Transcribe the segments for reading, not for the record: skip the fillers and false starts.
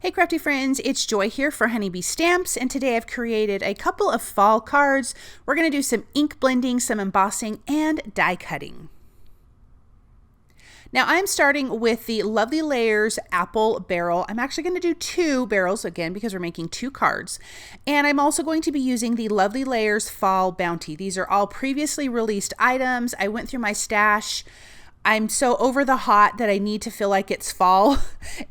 Hey crafty friends, it's Joy here for Honeybee Stamps, and today I've created a couple of fall cards. We're going to do some ink blending, some embossing, and die cutting. Now I'm starting with the Lovely Layers apple barrel. I'm actually going to do two barrels again because we're making two cards. And I'm also going to be using the Lovely Layers Fall Bounty. These are all previously released items. I went through my stash. I'm so over the hot that I need to feel like it's fall.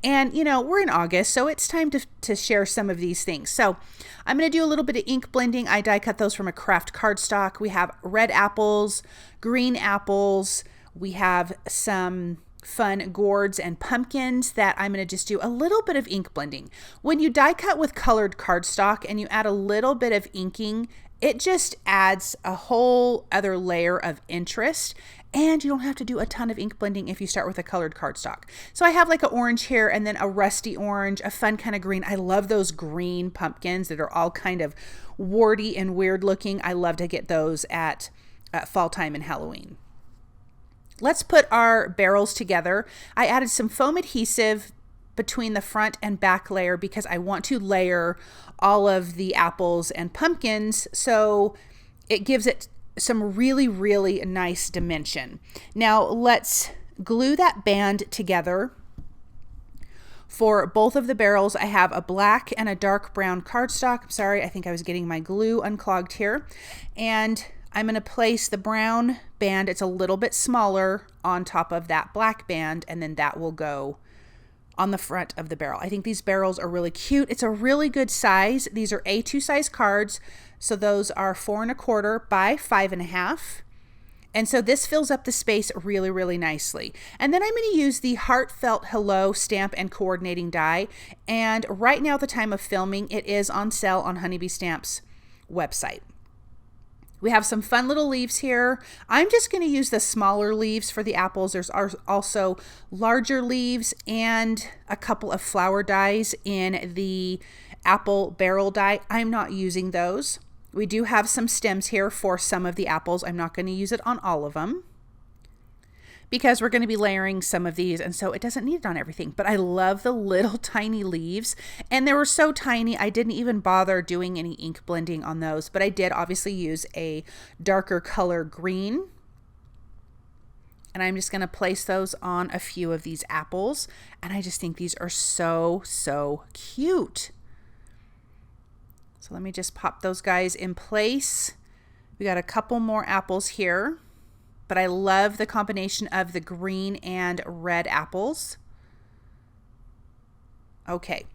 And you know, we're in August, so it's time to share some of these things. So I'm going to do a little bit of ink blending. I die cut those from a craft cardstock. We have red apples, green apples. We have some fun gourds and pumpkins that I'm going to just do a little bit of ink blending. When you die cut with colored cardstock and you add a little bit of inking, it just adds a whole other layer of interest. And you don't have to do a ton of ink blending if you start with a colored cardstock. So I have like an orange here and then a rusty orange, a fun kind of green. I love those green pumpkins that are all kind of warty and weird looking. I love to get those at fall time and Halloween. Let's put our barrels together. I added some foam adhesive between the front and back layer because I want to layer all of the apples and pumpkins so it gives it some really, really nice dimension. Now let's glue that band together. For both of the barrels, I have a black and a dark brown cardstock. I'm sorry, I think I was getting my glue unclogged here. And I'm going to place the brown band, it's a little bit smaller, on top of that black band, and then that will go on the front of the barrel. I think these barrels are really cute. It's a really good size. These are A2 size cards. So those are 4 1/4 by 5 1/2. And so this fills up the space really, really nicely. And then I'm going to use the Heartfelt Hello stamp and coordinating die. And right now at the time of filming, it is on sale on Honeybee Stamps website. We have some fun little leaves here. I'm just going to use the smaller leaves for the apples. There's also larger leaves and a couple of flower dies in the apple barrel die. I'm not using those. We do have some stems here for some of the apples. I'm not going to use it on all of them because we're going to be layering some of these, and so it doesn't need it on everything. But I love the little tiny leaves, and they were so tiny I didn't even bother doing any ink blending on those, but I did obviously use a darker color green. And I'm just going to place those on a few of these apples, and I just think these are so, so cute. So let me just pop those guys in place. We got a couple more apples here, but I love the combination of the green and red apples. Okay,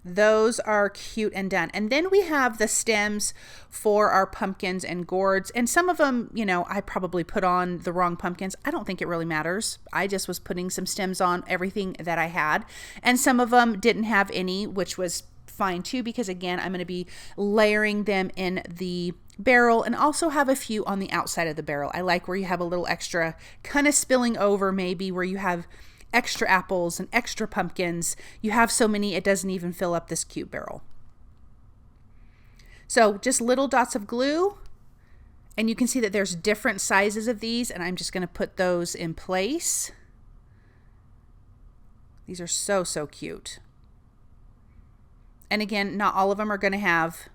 those are cute and done. And then we have the stems for our pumpkins and gourds. And some of them, you know, I probably put on the wrong pumpkins. I don't think it really matters. I just was putting some stems on everything that I had. And some of them didn't have any, which was fine too, because again, I'm going to be layering them in the barrel and also have a few on the outside of the barrel. I like where you have a little extra kind of spilling over, maybe where you have extra apples and extra pumpkins. You have so many, it doesn't even fill up this cute barrel. So just little dots of glue, and you can see that there's different sizes of these, and I'm just going to put those in place. These are so, so cute. And again, not all of them are going to have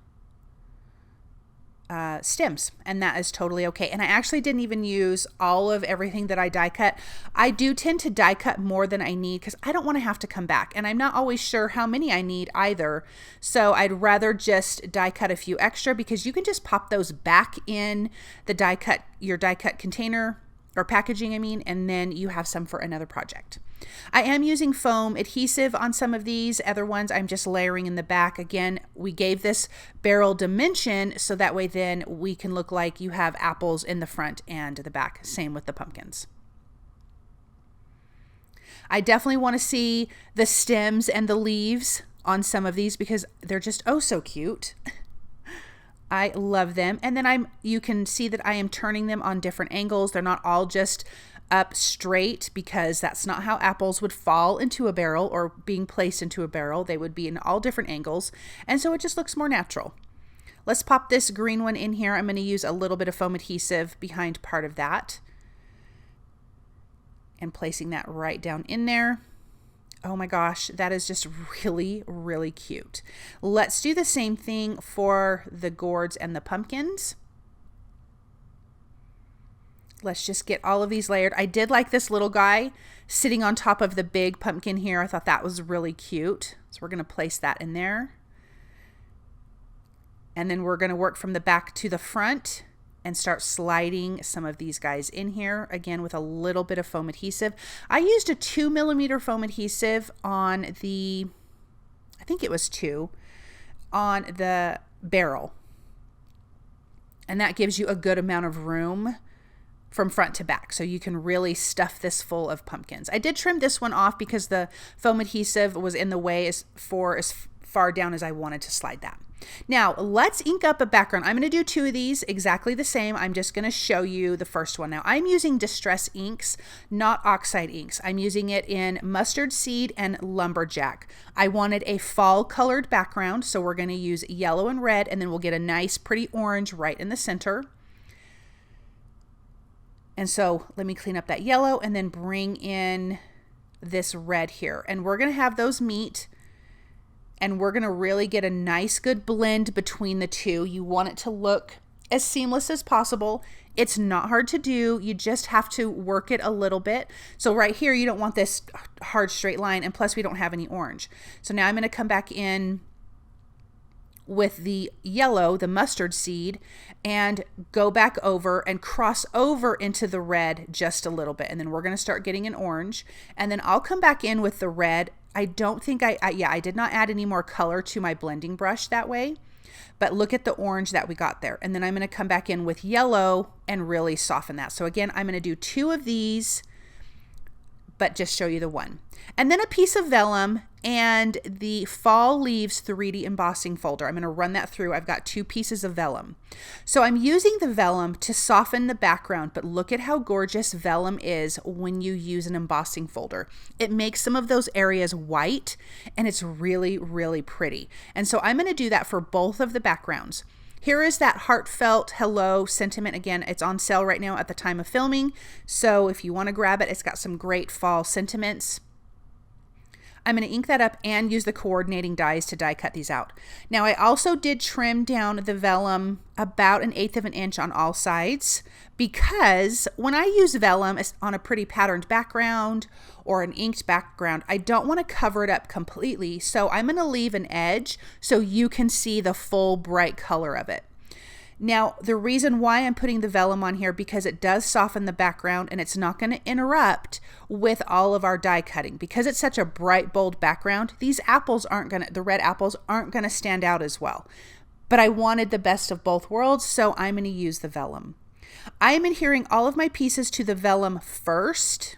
stems, and that is totally okay. And I actually didn't even use all of everything that I die cut. I do tend to die cut more than I need because I don't want to have to come back, and I'm not always sure how many I need either. So I'd rather just die cut a few extra because you can just pop those back in the your die cut container or packaging, I mean, and then you have some for another project. I am using foam adhesive on some of these. Other ones I'm just layering in the back. Again, we gave this barrel dimension so that way then we can look like you have apples in the front and the back. Same with the pumpkins. I definitely want to see the stems and the leaves on some of these because they're just oh so cute. I love them. And then you can see that I am turning them on different angles. They're not all just up straight because that's not how apples would fall into a barrel or being placed into a barrel. They would be in all different angles. And so it just looks more natural. Let's pop this green one in here. I'm going to use a little bit of foam adhesive behind part of that and placing that right down in there. Oh my gosh, that is just really, really cute. Let's do the same thing for the gourds and the pumpkins. Let's just get all of these layered. I did like this little guy sitting on top of the big pumpkin here. I thought that was really cute. So we're going to place that in there. And then we're going to work from the back to the front and start sliding some of these guys in here, again with a little bit of foam adhesive. I used a 2mm foam adhesive on the, I think it was 2, on the barrel. And that gives you a good amount of room from front to back, so you can really stuff this full of pumpkins. I did trim this one off because the foam adhesive was in the way as far down as I wanted to slide that. Now let's ink up a background. I'm going to do 2 of these exactly the same. I'm just going to show you the first one. Now I'm using Distress inks, not OXIDE inks. I'm using it in Mustard Seed and Lumberjack. I wanted a fall colored background, so we're going to use yellow and red, and then we'll get a nice pretty orange right in the center. And so let me clean up that yellow and then bring in this red here. And we're going to have those meet, and we're going to really get a nice good blend between the two. You want it to look as seamless as possible. It's not hard to do. You just have to work it a little bit. So right here, you don't want this hard straight line, and plus we don't have any orange. So now I'm going to come back in with the yellow, the mustard seed, and go back over and cross over into the red just a little bit. And then we're going to start getting an orange, and then I'll come back in with the red. I don't think I did not add any more color to my blending brush that way, but look at the orange that we got there. And then I'm going to come back in with yellow and really soften that. So again, I'm going to do 2 of these, but just show you the one. And then a piece of vellum and the Fall Leaves 3D embossing folder. I'm going to run that through. I've got 2 pieces of vellum. So I'm using the vellum to soften the background, but look at how gorgeous vellum is when you use an embossing folder. It makes some of those areas white, and it's really, really pretty. And so I'm going to do that for both of the backgrounds. Here is that Heartfelt Hello sentiment. Again, it's on sale right now at the time of filming. So if you want to grab it, it's got some great fall sentiments. I'm going to ink that up and use the coordinating dies to die cut these out. Now I also did trim down the vellum about 1/8 of an inch on all sides, because when I use vellum on a pretty patterned background or an inked background, I don't want to cover it up completely. So I'm going to leave an edge so you can see the full bright color of it. Now, the reason why I'm putting the vellum on here, because it does soften the background and it's not going to interrupt with all of our die cutting. Because it's such a bright, bold background, these apples aren't going to, the red apples aren't going to stand out as well. But I wanted the best of both worlds, so I'm going to use the vellum. I am adhering all of my pieces to the vellum first.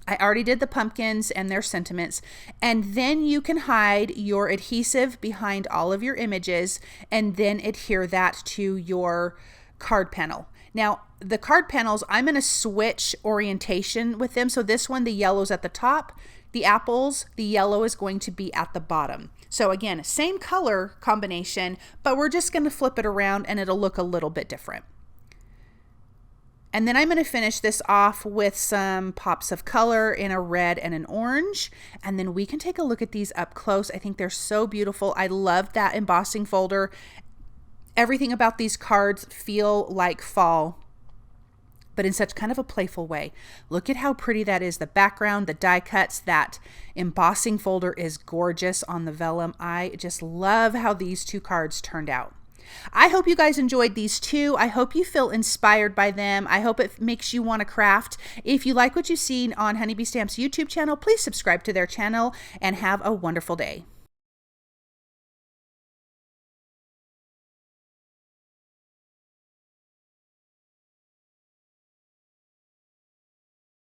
I already did the pumpkins and their sentiments, and then you can hide your adhesive behind all of your images and then adhere that to your card panel. Now, the card panels, I'm going to switch orientation with them. So this one, the yellow's at the top, the apples, the yellow is going to be at the bottom. So again, same color combination, but we're just going to flip it around and it'll look a little bit different. And then I'm going to finish this off with some pops of color in a red and an orange. And then we can take a look at these up close. I think they're so beautiful. I love that embossing folder. Everything about these cards feel like fall, but in such kind of a playful way. Look at how pretty that is. The background, the die cuts, that embossing folder is gorgeous on the vellum. I just love how these 2 cards turned out. I hope you guys enjoyed these 2. I hope you feel inspired by them. I hope it makes you want to craft. If you like what you've seen on Honeybee Stamp's YouTube channel, please subscribe to their channel and have a wonderful day.